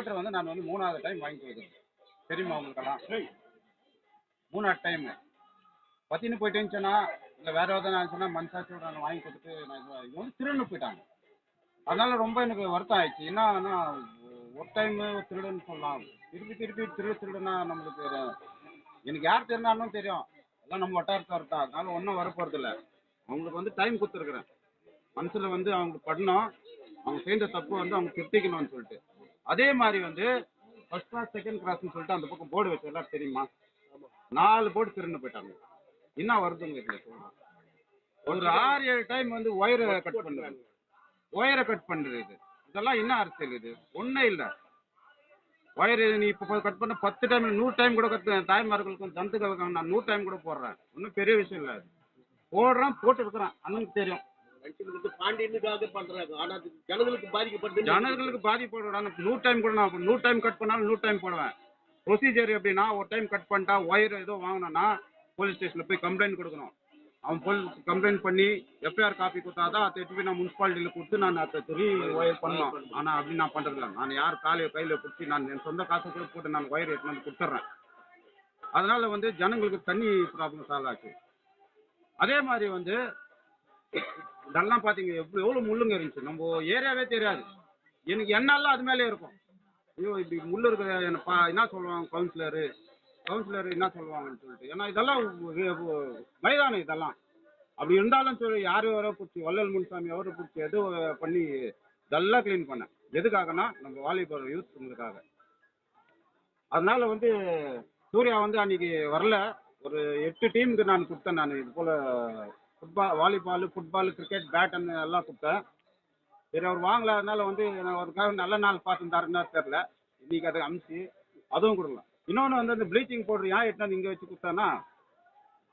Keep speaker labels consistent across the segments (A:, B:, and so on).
A: Motor வந்து நான் வந்து 3வது டைம் வாங்கி கொடுக்குறேன். தெரியுமா உங்களுக்கெல்லாம்? 3வது டைம் பத்தின்னு போயிட்டு இருந்துச்சுன்னா இல்லை வேற ஏதாவது நான் சொன்னால் மனசாட்சியோட நான் வாங்கி கொடுத்துட்டு நான் இது வந்து திருடுன்னு போயிட்டாங்க. அதனால ரொம்ப எனக்கு வருத்தம் ஆயிடுச்சு. என்னன்னா ஒரு டைம் திருடுன்னு சொல்லலாம், திருப்பி திருப்பி திருடுனா நம்மளுக்கு எனக்கு யார் தெரிஞ்சாலும் தெரியும், எல்லாம் நம்ம வட்டாரத்தை வரட்டா, அதனால ஒன்றும் வரப்போறது இல்லை. அவங்களுக்கு வந்து டைம் கொடுத்துருக்குறேன். மனசில் வந்து அவங்க பண்ணணும், அவங்க செய்த தப்பு வந்து அவங்க திருத்திக்கணும்னு சொல்லிட்டு. அதே மாதிரி வந்து ஃபர்ஸ்ட் கிளாஸ் செகண்ட் கிளாஸ்ன்னு சொல்லிட்டு அந்த பக்கம் போர்டு வச்சு எல்லாம் தெரியுமா, 4 போர்டு திருன்னு போயிட்டாங்க. என்ன வருதுங்க இதில் சொல்லுங்க. ஒரு 6-7 டைம் வந்து ஒயரை கட் பண்ணுறது, இதெல்லாம் என்ன அரசியல் இது? ஒன்றும் இல்லை. ஒயர் நீ இப்போ கட் பண்ண 10 டைம் 100 டைம் கூட தாய்மார்களுக்கும் ஜந்துக்களுக்கும் நான் 100 டைம் கூட போடுறேன். ஒன்றும் பெரிய விஷயம் இல்லை. போடுறேன், போட்டு இருக்கிறேன், அண்ணனுக்கு தெரியும்.
B: பண்றாங்க, ஆனா ஜனங்களுக்கு பாதிக்கப்பட்டு
A: ஜனங்களுக்கு பாதிப்போட 100 டைம் கூட நான் 100 டைம் கட் பண்ணாலும் 100 டைம் போடுவேன். ப்ரொசீஜர் எப்படின்னா, ஒரு டைம் கட் பண்ணிட்டா ஒயர் ஏதோ வாங்கினோன்னா போலீஸ் ஸ்டேஷனில் போய் கம்ப்ளைண்ட் கொடுக்கணும். அவன் போலீஸ் கம்ப்ளைண்ட் பண்ணி எஃப்ஐஆர் காப்பி கொடுத்தாதான் அதை எடுத்து போய் நான் முனிசிபாலிட்டியில் கொடுத்து நான் அதை ஒயர் பண்ணோம். ஆனால் அப்படி நான் பண்ணுறதில்ல. நான் யார் கையில் பிடிச்சி நான் என் சொந்த காசை கூட போட்டு நான் ஒயர் எடுத்து வந்து கொடுத்துட்றேன். அதனால வந்து ஜனங்களுக்கு தண்ணி ப்ராப்ளம் சால்வ் ஆச்சு. அதே மாதிரி வந்து இதெல்லாம் பார்த்தீங்க எவ்வளோ முள்ளுங்க இருந்துச்சு, நம்ம ஏரியாவே தெரியாது. எனக்கு என்னாலும் அது மேலே இருக்கும். ஐயோ இப்படி முள்ளு இருக்கிற என்ன சொல்லுவாங்க கவுன்சிலரு என்ன சொல்லுவாங்கன்னு சொல்லிட்டு. ஏன்னா இதெல்லாம் மைதானம் இதெல்லாம். அப்படி இருந்தாலும் சொல்லி யார் யாரோ பிடிச்சி வள்ளல் முன்சாமி அவரை பிடிச்சி எதோ பண்ணி இதெல்லாம் க்ளீன் பண்ணேன். எதுக்காகனா நம்ம வாலிபால் யூத்துங்களுக்காக. அதனால வந்து சூர்யா வந்து அன்னைக்கு வரல. ஒரு 8 டீமுக்கு நான் கொடுத்தேன். நான் இது போல் வாலிபால், ஃபுட்பால், கிரிக்கெட், பேட்டுன்னு எல்லாம் கொடுத்தேன். சரி அவர் வாங்கலாதனால வந்து அவருக்காக நல்ல நாள் பார்த்துருந்தாருன்னா தெரில, இன்னைக்கு அதை அமுச்சு அதுவும் கொடுக்கலாம். இன்னொன்று வந்து அந்த ப்ளீச்சிங் பவுடர் ஏன் எட்டாந்து இங்கே வச்சு கொடுத்தானா,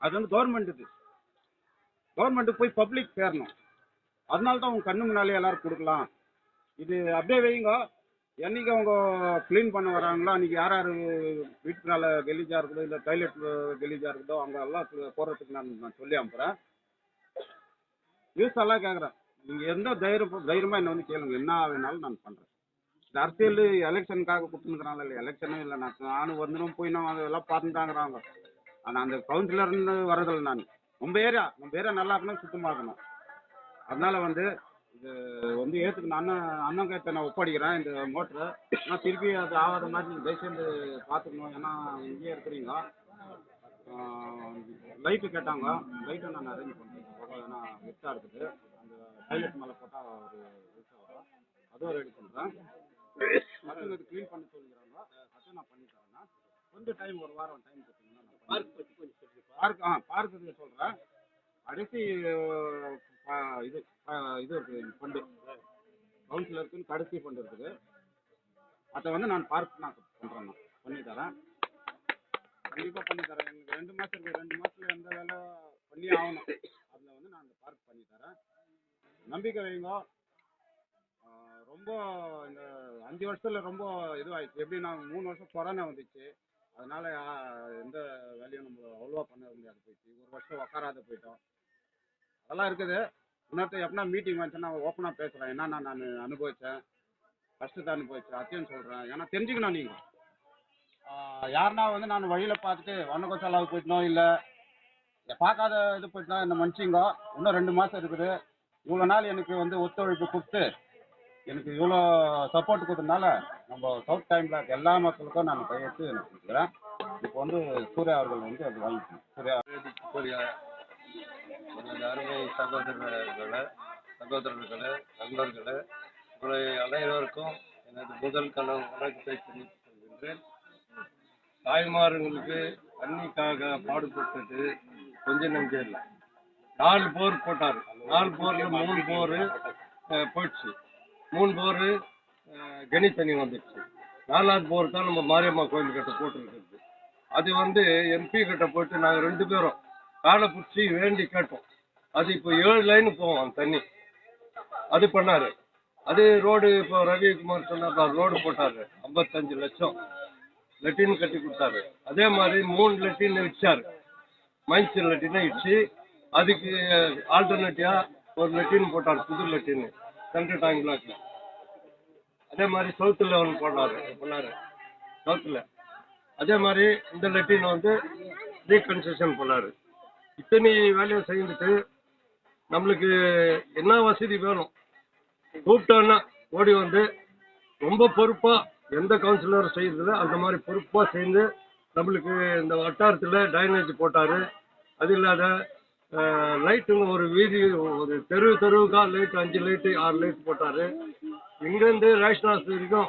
A: அது வந்து கவர்மெண்ட்டுக்கு போய் பப்ளிக் சேரணும். அதனால தான் அவங்க கண்ணு முன்னாலே எல்லாரும் கொடுக்கலாம். இது அப்படியே வைங்க, என்னைக்கு அவங்க க்ளீன் பண்ண வராங்களோ அன்றைக்கி யார் யார் வீட்டுனால கெலீஜாக இருக்குதோ இல்லை டாய்லெட் கெலீஜாக இருக்குதோ அவங்க எல்லாம் போடுறதுக்கு நான் சொல்லி அனுப்புகிறேன். நியூஸ் எல்லாம் கேட்குறேன். நீங்கள் எந்த தைரியமாக என்னை வந்து கேளுங்க, என்ன வேணாலும் நான் பண்ணுறேன். இந்த அரசியல் எலெக்ஷனுக்காக கொடுத்துருக்குறாங்க இல்லை, எலெக்ஷனும் இல்லை. நானும் வந்துடும் போய் நான் அதெல்லாம் பார்த்துட்டாங்கிறாங்க. ஆனால் அந்த கவுன்சிலர்னு வரதில்லை. நான் நம்ம ஏரியா நல்லா இருக்கணும், சுத்தமாக இருக்கணும். அதனால வந்து இது வந்து ஏற்றுக்கு அண்ணன் கேட்ட நான் ஒப்படைக்கிறேன் இந்த மோட்டரை. ஆனால் திருப்பி அது ஆகாத மாதிரி நீங்கள் தயவுசெய்து பார்த்துக்கணும். ஏன்னா இங்கேயே இருக்கிறீங்க. லைட்டு கேட்டாங்க, லைட்டை நான் அரேஞ்ச் பண்ணுறேன். ஏன்னா வெட்டாக இருக்குது, அந்த டாய்லெட் மேலே போட்டால் ஒரு வெட்டாக வரும், அதுவும் ரெடி பண்ணுறேன். பசங்க அது க்ளீன் பண்ண சொல்லிக்கிறாங்க, அதுவும் நான் பண்ணி தரேன்னா கொஞ்சம் டைம், ஒரு வாரம் டைம் கொடுத்தீங்கன்னா பார்க்குக்கு சொல்கிறேன். கடைசி இது இருக்குது ஃபண்டு, கவுன்சிலருக்குன்னு கடைசி ஃபண்டு இருக்குது. அதை வந்து நான் பார்க் நான் பண்ணுறேன், நான் பண்ணி தரேன், கண்டிப்பாக பண்ணி தரேன். எங்களுக்கு 2 மாதம் இருக்குது, 2 மாதத்தில் எந்த வேலை பண்ணி ஆகணும். அதில் வந்து நான் அந்த பார்க் பண்ணி தரேன், நம்பிக்கை வைங்க. ரொம்ப இந்த 5 வருஷத்தில் ரொம்ப இதுவாகிடுச்சு. எப்படின்னா 3 வருஷம் கொரோனா வந்துச்சு, அதனால் எந்த வேலையும் நம்ம அவ்வளோவா பண்ண முடியாது போயிடுச்சு. 1 வருஷம் உக்காராத போயிட்டோம். அதெல்லாம் இருக்குது. இன்னொருத்தர் எப்படின்னா மீட்டிங் வந்துச்சுன்னா ஓப்பனாக பேசுகிறேன், என்னன்னா நான் அனுபவித்தேன், கஷ்டத்தை அனுபவித்தேன், அத்தையும் சொல்கிறேன். ஏன்னா தெரிஞ்சுக்கணும். நீங்கள் யாருன்னா வந்து நான் வழியில் பார்த்துட்டு ஒன்றுக்கும் செலவு போயிட்டனோ இல்லை பார்க்காத இது போயிட்டோம் என்ன மன்னிச்சிங்கோ. இன்னும் 2 மாதம் இருக்குது. இவ்வளோ நாள் எனக்கு வந்து ஒத்துழைப்பு கொடுத்து எனக்கு இவ்வளோ சப்போர்ட் கொடுத்ததுனால நம்ம சவுத் டைமில் எல்லா மக்களுக்கும் நான் கையெழுத்து எனக்கு கொடுக்குறேன். இப்போ வந்து சூர்யா அவர்கள் வந்து அது வாங்கிக்கணும்.
C: சூர்யா எனது அருமை சகோதரர்களே, நண்பர்களே, உங்களை அனைவருக்கும் எனது முதல் வணக்கத்தை தெரிவித்துக் கொள்கின்றேன். தாய்மார்களுக்கு தண்ணிக்காக பாடுபட்டது கொஞ்சம் நெஞ்சம் இல்லை. 4 போர் போட்டார். 4 போரில் 3 போர் போயிடுச்சு. 3 போர் கனி தண்ணி வந்துடுச்சு. 4வது போர் தான் நம்ம மாரியம்மா கோயில் கிட்ட போட்டுருக்கிறது. அது வந்து எம்பி கிட்ட போயிட்டு நாங்கள் 2 பேரும் காலை பிடிச்சி வேண்டி கேட்டோம். அது இப்போ 7 லைனு போவோம் அந்த தண்ணி. அது பண்ணார். அது ரோடு இப்போ ரவிக்குமார் சொன்னார், ரோடு போட்டார். 55 லட்சம் லெட்டின் கட்டி கொடுத்தாரு. அதே மாதிரி 3 லெட்டின் வச்சார். மைன்ஸ் லெட்டினை வச்சு அதுக்கு ஆல்டர்னேட்டிவா ஒரு லெட்டின் போட்டார், புது லெட்டின் சென்ட்ரல் டாங் பிளாக்ல. அதே மாதிரி சவுத்தில் ஒன்று பண்ணாரு சவுத்தில். அதே மாதிரி இந்த லெட்டின் வந்து ரீகன்ஸ்ட்ரக்ஷன் பண்ணாரு. இத்தனை வேலையை செய்துட்டு நம்மளுக்கு என்ன வசதி வேணும் கூப்பிட்டோன்னா ஓடி வந்து ரொம்ப பொறுப்பாக எந்த கவுன்சிலரும் செய்யறதில்ல அந்த மாதிரி பொறுப்பாக செய்து நம்மளுக்கு இந்த வட்டாரத்தில் டைனேஜ் போட்டார். அது இல்லாத லைட்டுங்க ஒரு வீதி ஒரு தெருவுக்கா லைட் 5 லைட்டு 6 லைட் போட்டார். இங்கேருந்து ரேஷன் ஹவுஸ் வரைக்கும்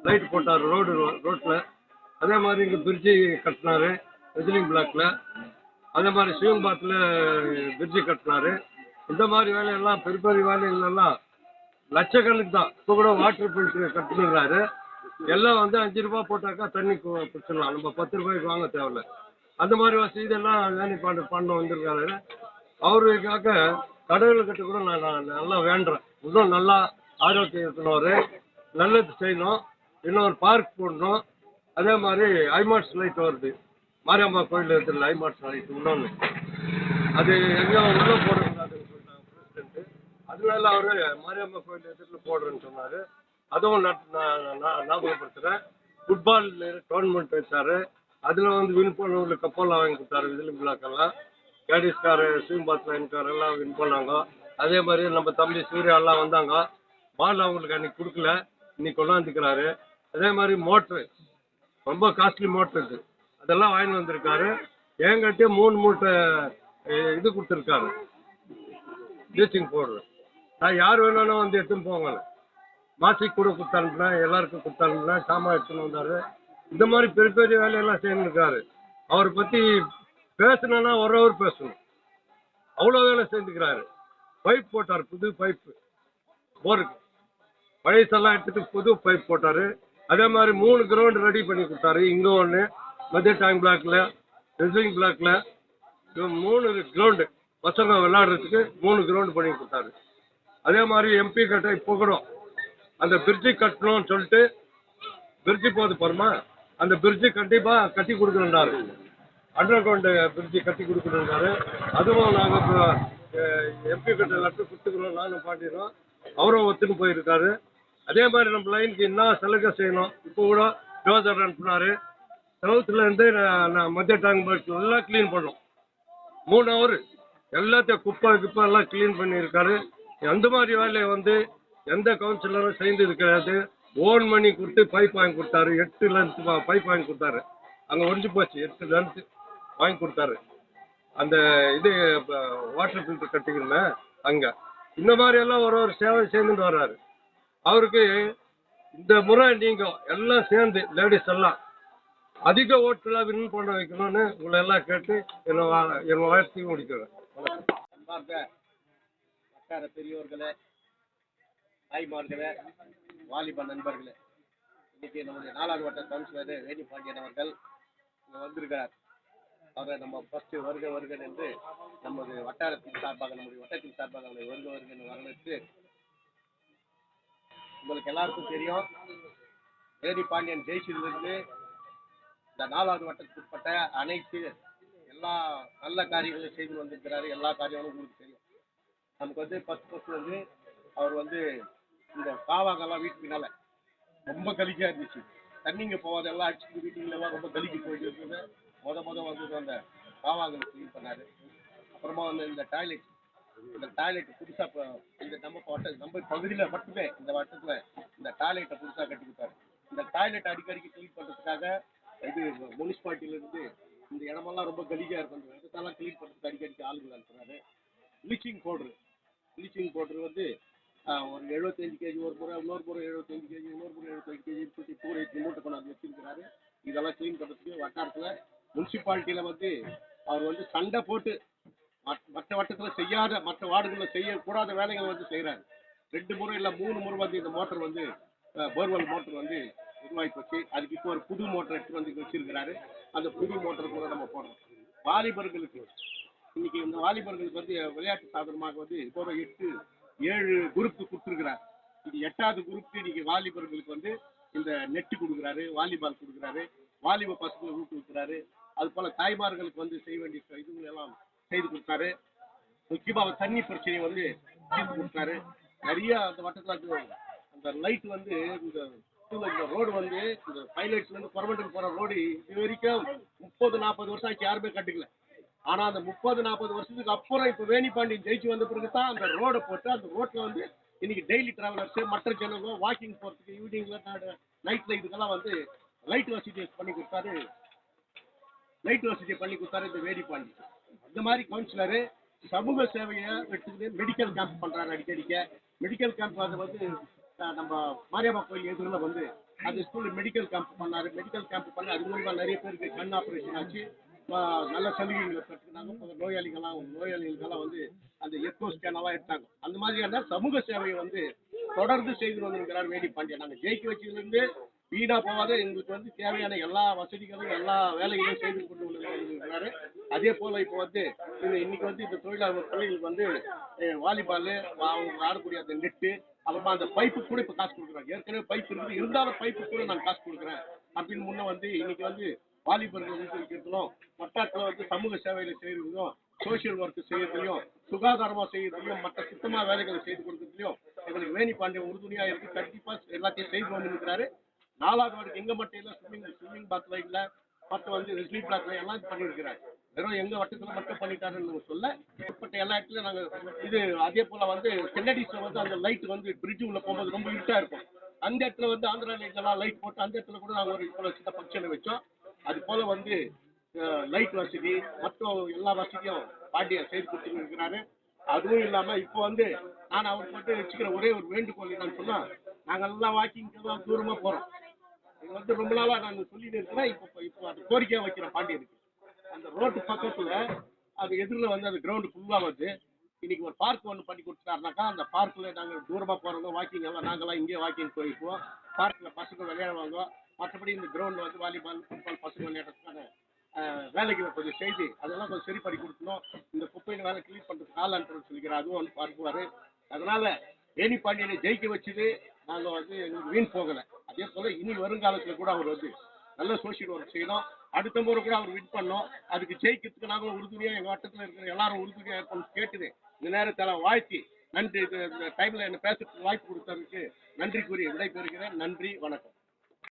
C: லைட் போட்டார் ரோட்டில். அதே மாதிரி இங்கே பிரிட்ஜி கட்டினாரு விஜிலிங் பிளாக்ல. அதே மாதிரி சிவம்பாத்தில் பிரிட்ஜி கட்டினாரு. இந்த மாதிரி வேலையெல்லாம் பெரிய பெரிய வேலைகளெல்லாம் லட்சக்கணக்கு தான். இப்போ கூட வாட்டர் ஃபில்டர் கட்டுனுங்கிறாரு. எல்லாம் வந்து 5 ரூபா போட்டாக்கா தண்ணி பிடிச்சிடலாம், நம்ம 10 ரூபாய்க்கு வாங்க தேவையில்ல. அந்த மாதிரி வசதி இதெல்லாம் வேணி பண்ண வந்திருக்காரு. அவருக்காக கடவுள்கிட்ட கூட நான் நல்லா வேண்டுறேன், இன்னும் நல்லா ஆரோக்கியம் இருக்கணும், நல்லது செய்யணும், இன்னும் ஒரு பார்க் போடணும். அதே மாதிரி ஐமாட்ஸ் லைட் வருது மாரியம்மா கோயில் இருக்கிற ஐமாட்ஸ் லைட் இன்னொன்று, அது எங்கேயும் உள்ளே போடக்கூடாதுன்னு சொன்னாங்க பிரசிடென்ட்டு. அதனால அவர் மாரியம்மா கோயில் எதிர்த்து போடுறேன்னு சொன்னார். அதுவும் ஞாபகப்படுத்துகிறேன். ஃபுட்பால் டோர்னமெண்ட் வச்சார். அதில் வந்து வின் பண்ணவங்களுக்கு கப்பெல்லாம் வாங்கி கொடுத்தாரு. விஜிலிங் பிளாக்கெல்லாம் கேடிஸ்கார் சீம்பாத் லைன்காரெல்லாம் வின் பண்ணாங்க. அதே மாதிரி நம்ம தம்பி சூர்யாலாம் வந்தாங்க. பால் அவங்களுக்கு அன்றைக்கி கொடுக்கல, இன்னைக்கு கொண்டாந்துக்கிறாரு. அதே மாதிரி மோட்ரு ரொம்ப காஸ்ட்லி மோட்ரு இருக்குது, அதெல்லாம் வாங்கி வந்திருக்காரு. என்கிட்ட 3 மூட்டை இது கொடுத்துருக்காரு ப்ளீச்சிங் பவுடர். நான் யார் வேணாலும் வந்து எடுத்துன்னு போவாங்க. மாசிக்கு கூட கொடுத்தானுங்களேன், எல்லாருக்கும் கொடுத்தானுங்களேன், சாமான் எடுத்துன்னு வந்தார். இந்த மாதிரி பெரிய பெரிய வேலையெல்லாம் செய்யணுருக்காரு. அவரை பற்றி பேசணுன்னா ஒரு ஹவர் பேசணும், அவ்வளோ வேலை செஞ்சுக்கிறாரு. பைப் போட்டார், புது பைப்பு போருக்கு, பழையசெல்லாம் எடுத்துட்டு புது பைப் போட்டார். அதே மாதிரி 3 கிரவுண்டு ரெடி பண்ணி கொடுத்தாரு. இங்கே ஒன்று மத்திய டைம் பிளாக்ல ரெஸ்லிங் பிளாக்ல 3 கிரவுண்டு பசங்க விளையாடுறதுக்கு 3 கிரவுண்டு பண்ணி கொடுத்தாரு. அதே மாதிரி எம்பி கிட்ட இப்போ கூட அந்த பிரிட்ஜு கட்டணும்னு சொல்லிட்டு பிரிட்ஜு போகுது பாருமா, அந்த பிரிட்ஜு கண்டிப்பாக கட்டி கொடுக்கணுன்றாரு. அண்டர் கிரவுண்டு பிரிட்ஜு கட்டி கொடுக்கணுன்றாரு. அதுவும் நாங்கள் இப்போ எம்பி கிட்ட லெட்டர் கொடுத்துக்கிறோம், நானும் பாட்டிடுறோம், அவரும் ஒத்துன்னு போயிருக்காரு. அதே மாதிரி நம்ம லைனுக்கு என்ன சலுகை செய்யணும், இப்போ கூட டோசர் அனுப்புனாரு. சவுத்துலேருந்து மத்திய டேங்க் எல்லாம் க்ளீன் பண்ணோம். 3 ஹவர் எல்லாத்தையும் குப்பை எல்லாம் க்ளீன் பண்ணியிருக்காரு. அந்த மாதிரி வேலையை வந்து எந்த கவுன்சிலரும் செய்தது கிடையாது. ஓன் மணி கொடுத்து பைப் வாங்கி கொடுத்தாரு. 8 லென்த் பைப் வாங்கி கொடுத்தாரு. அங்கே ஒடிஞ்சு போச்சு, 8 லென்த் வாங்கி கொடுத்தாரு. அந்த இது வாட்டர் ஃபில்டர் கட்டிக்கணுமே அங்கே. இந்த மாதிரி எல்லாம் ஒரு சேவை செய்துட்டு வர்றாரு. அவருக்கு இந்த முறை நீங்கள் எல்லாம் சேர்ந்து லேடிஸ் எல்லாம் அதிக ஓட்டுலாம் வின் பண்ண வைக்கணும்னு உங்களை எல்லாம் கேட்டு என் வாழ்த்தையும் முடிக்கிறேன்.
B: வட்டார பெரியோர்களே, தாய்மார்களே, வாலிப நண்பர்களே, இன்னைக்கு நம்முடைய 4வது வட்ட கவுன்சிலர் வேணி பாண்டியன் அவர்கள் இங்கே வந்திருக்கிறார். அவரை நம்ம ஃபர்ஸ்ட் வருக என்று நமது வட்டாரத்தின் சார்பாக, நம்முடைய வட்டத்தின் சார்பாக அவரை வருக என்று வரவேற்று, உங்களுக்கு எல்லாருக்கும் தெரியும் வேணி பாண்டியன் ஜெயிச்சிலிருந்து இந்த 4வது வட்டத்துக்கு உட்பட்ட அனைத்து எல்லா நல்ல காரியங்களும் செய்து வந்திருக்கிறாரு. எல்லா காரியங்களும் உங்களுக்கு தெரியும். நமக்கு வந்து ஃபர்ஸ்ட் வந்து அவர் வந்து இந்த காவாங்கெல்லாம் வீட்டு பின்னால ரொம்ப கலிக்கா இருந்துச்சு. தண்ணிங்க போவாதெல்லாம் அடிச்சுட்டு வீட்டுங்களெல்லாம் ரொம்ப கலிக்கு போயிட்டு இருக்குது. முத வந்து அந்த காவாங்களை க்ளீன் பண்ணாரு. அப்புறமா வந்து இந்த டாய்லெட் புதுசாக இந்த நம்ம பகுதியில் மட்டுமே இந்த வட்டத்தில் இந்த டாய்லெட்டை புதுசாக கட்டி கொடுத்தாரு. இந்த டாய்லெட் அடிக்கடிக்கு க்ளீன் பண்ணுறதுக்காக இது முனிசிபாலிட்டியிலேருந்து இந்த இடமெல்லாம் ரொம்ப கலிக்காக இருக்கும், அந்த இடத்தெல்லாம் க்ளீன் பண்ணுறதுக்கு அடிக்கடிக்கு ஆளுகள் அனுப்புறாரு. ப்ளீச்சிங் பவுட்ரு வந்து ஒரு 75 கேஜி ஒரு முறை, இன்னொரு முறை 75 கேஜி, இன்னொரு முறை 75 கேஜி இப்படி பூரை மூட்டை கொண்டாந்து வச்சிருக்கிறாரு. இதெல்லாம் க்ளீன் பண்ணுறதுக்கு வட்டாரத்தில் முனிசிபாலிட்டியில் வந்து அவர் வந்து சண்டை போட்டு மற்ற வட்டத்தில் செய்யாத, மற்ற வார்டுகளில் செய்யக்கூடாத வேலைகளை வந்து செய்கிறாரு. 2 முறை இல்லை 3 முறை வந்து இந்த மோட்டர் வந்து போர்வெல் மோட்டர் வந்து உருவாகி போச்சு. அதுக்கு இப்போ ஒரு புது மோட்டர் எடுத்து வந்து வச்சிருக்கிறாரு. அந்த புது மோட்டர் கூட நம்ம போடுறோம். வாலிபர்களுக்கு இன்னைக்கு இந்த வாலிபர்களுக்கு வந்து விளையாட்டு சாதனமாக வந்து இப்போ 7 குரூப் கொடுத்துருக்கிறார். இது 8வது குரூப் இன்னைக்கு வாலிபர்களுக்கு வந்து இந்த நெட்டு கொடுக்குறாரு, வாலிபால் கொடுக்குறாரு, வாலிப பசங்களை ஊக்குவிக்கிறாரு. அது போல தாய்மார்களுக்கு வந்து செய்ய வேண்டிய இதுகள் எல்லாம் செய்து கொடுத்தாரு. முக்கியமாக தண்ணி பிரச்சனையை வந்து தீர்த்து கொடுத்தாரு. நிறைய அந்த வட்டத்தில் அந்த லைட் வந்து இந்த ரோடு வந்து இந்த பைலட்ஸ்லேருந்து பர்மனெண்ட் போகிற ரோடு இது வரைக்கும் 30-40 வருஷம் ஆச்சு யாருமே கட்டுக்கல. ஆனால் அந்த 30-40 வருஷத்துக்கு அப்புறம் இப்போ வேணிபாண்டியன் ஜெயிச்சு வந்த பிறகு தான் அந்த ரோடை போட்டு அந்த ரோட்டில் வந்து இன்னைக்கு டெய்லி டிராவலர்ஸு மற்ற ஜனங்க வாக்கிங் போகிறதுக்கு ஈவினிங்கில் நைட்டில் இதுக்கெல்லாம் வந்து லைட் வசதி பண்ணி கொடுத்தாரு. இந்த வேணிபாண்டி. இந்த மாதிரி கவுன்சிலரு சமூக சேவையை எடுத்துக்கிட்டு மெடிக்கல் கேம்ப் பண்ணுறாரு. அடிக்கடிக்க மெடிக்கல் கேம்ப் அது வந்து நம்ம மாரியம்மா கோயில் எதிரில் வந்து அந்த ஸ்கூலில் மெடிக்கல் கேம்ப் பண்ணார். மெடிக்கல் கேம்ப் பண்ணி அது மூலிமா நிறைய பேருக்கு கண் ஆப்ரேஷன் ஆச்சு. நல்ல சலுகைகளை பெற்றுக்கிட்டாங்க. நோயாளிகளுக்கெல்லாம் வந்து அந்த எக்கோ ஸ்கேனெல்லாம் எடுத்தாங்க. அந்த மாதிரியான சமூக சேவையை வந்து தொடர்ந்து செய்து வந்திருக்கிறார் வேணிபாண்டியன். நாங்கள் ஜெயிக்க வச்சதுலேருந்து வீணா போகாத எங்களுக்கு வந்து தேவையான எல்லா வசதிகளும் எல்லா வேலைகளையும் செய்து கொண்டு வந்திருக்கிறாரு. அதே போல் இப்போ வந்து இன்னைக்கு வந்து இந்த தொழிலாளர் பிள்ளைகளுக்கு வந்து வாலிபால் அவங்க ஆடக்கூடிய அந்த நெட்டு அப்புறமா அந்த பைப்பு கூட இப்போ காசு கொடுக்குறாங்க. ஏற்கனவே பைப் இருக்குது, இருந்தாலும் பைப்பு கூட நான் காசு கொடுக்குறேன் அப்படின்னு முன்ன வந்து இன்னைக்கு வந்து வாலிபர்கள் ஊக்குவிக்கிறதும் வட்டாரத்தில் வந்து சமூக சேவையில் செய்கிறதுலையும் சோசியல் ஒர்க் செய்யறதுலையும் சுகாதாரமாக செய்யறதுலையும் மற்ற சுத்தமாக வேலைகளை செய்து கொடுக்கறதுலையும் எங்களுக்கு வேணிபாண்டியன் உறுதுணையாக இருக்கு. கண்டிப்பாக எல்லாத்தையும் செய்து வந்துருக்கிறாரு. 4வது வார்டுக்கு எங்க மட்டும் இல்லை, ஸ்விம்மிங் பாத்ல இல்லை, மற்ற வந்து ரெஸ்லிங் பிளாக்ல எல்லாம் பண்ணியிருக்கிறாரு. வெறும் எங்க வட்டத்தில் மட்டும் பண்ணிட்டாருன்னு சொல்ல ஏற்பட்ட எல்லா இடத்துலையும் நாங்கள் இது அதே போல வந்து கென்னடிஸ்ல வந்து அந்த லைட் வந்து பிரிட்ஜ் உள்ள போகும்போது ரொம்ப இருட்டா இருக்கும். அந்த இடத்துல வந்து ஆந்திரா லைட்லாம் லைட் போட்டு அந்த இடத்துல கூட நாங்கள் ஒரு இப்போ சின்ன ஃபங்க்ஷனை வச்சோம். அது போல வந்து லைட் வசதி மற்ற எல்லா வசதியும் பாண்டியன் செய்து கொடுத்துட்டு இருக்கிறாரு. அதுவும் இல்லாமல் இப்போ வந்து நான் அவருக்கு மட்டும் வச்சுக்கிற ஒரே ஒரு வேண்டுகோள் என்னன்னு சொன்னால், நாங்கள் எல்லாம் வாக்கிங்க்கு தான் தூரமாக போகிறோம். இது வந்து ரொம்ப நாளாக நான் சொல்லிட்டு இருக்கிறேன். இப்போ அது கோரிக்கையாக வைக்கிறேன் பாண்டியனுக்கு. அந்த ரோட்டு பக்கத்தில் அது எதிரில் வந்து அந்த கிரவுண்டு ஃபுல்லாக வந்து இன்னைக்கு ஒரு பார்க் ஒன்று பண்ணி கொடுத்துட்டாருனாக்கா அந்த பார்க்கில் நாங்கள் தூரமாக போகிறவங்க வாக்கிங் எல்லாம் நாங்களாம் இங்கே வாக்கிங் போயிருப்போம். பார்க்கில் பசங்க விளையாடுவாங்க. மற்றபடி இந்த கிரவுண்டில் வந்து வாலிபால் ஃபுட்பால் பசங்க விளையாடுறதுக்கான வேலைகளை கொஞ்சம் செய்து அதெல்லாம் கொஞ்சம் சரி பண்ணி கொடுக்கணும். இந்த குப்பையில் வேலை கிளீன் பண்ணுறதுக்கு ஆள் அனுப்புறேன்னு சொல்லிக்கிறேன். அதுவும் வந்து பார்க்குவார். அதனால் வேணிபாண்டியனை ஜெயிக்க வச்சது நாங்கள் வந்து எங்களுக்கு வீண் போகலை. அதே போல் இனி வருங்காலத்தில் கூட அவர் வந்து நல்ல சோசியல் ஒர்க் செய்யணும். அடுத்த முறை கூட அவர் வின் பண்ணோம். அதுக்கு ஜெயிக்கிறதுக்கு நாங்களும் உறுதுணையாக எங்கள் வட்டத்தில் இருக்கிற எல்லாரும் உறுதுணையாக இருப்போம்னு கேட்டுது இந்த நேரத்தில் வாழ்த்தி நன்றி. இந்த டைமில் என்ன பேசுறதுக்கு வாய்ப்பு கொடுத்ததுக்கு நன்றி கூறி விடைபெறுகிறேன். நன்றி, வணக்கம்.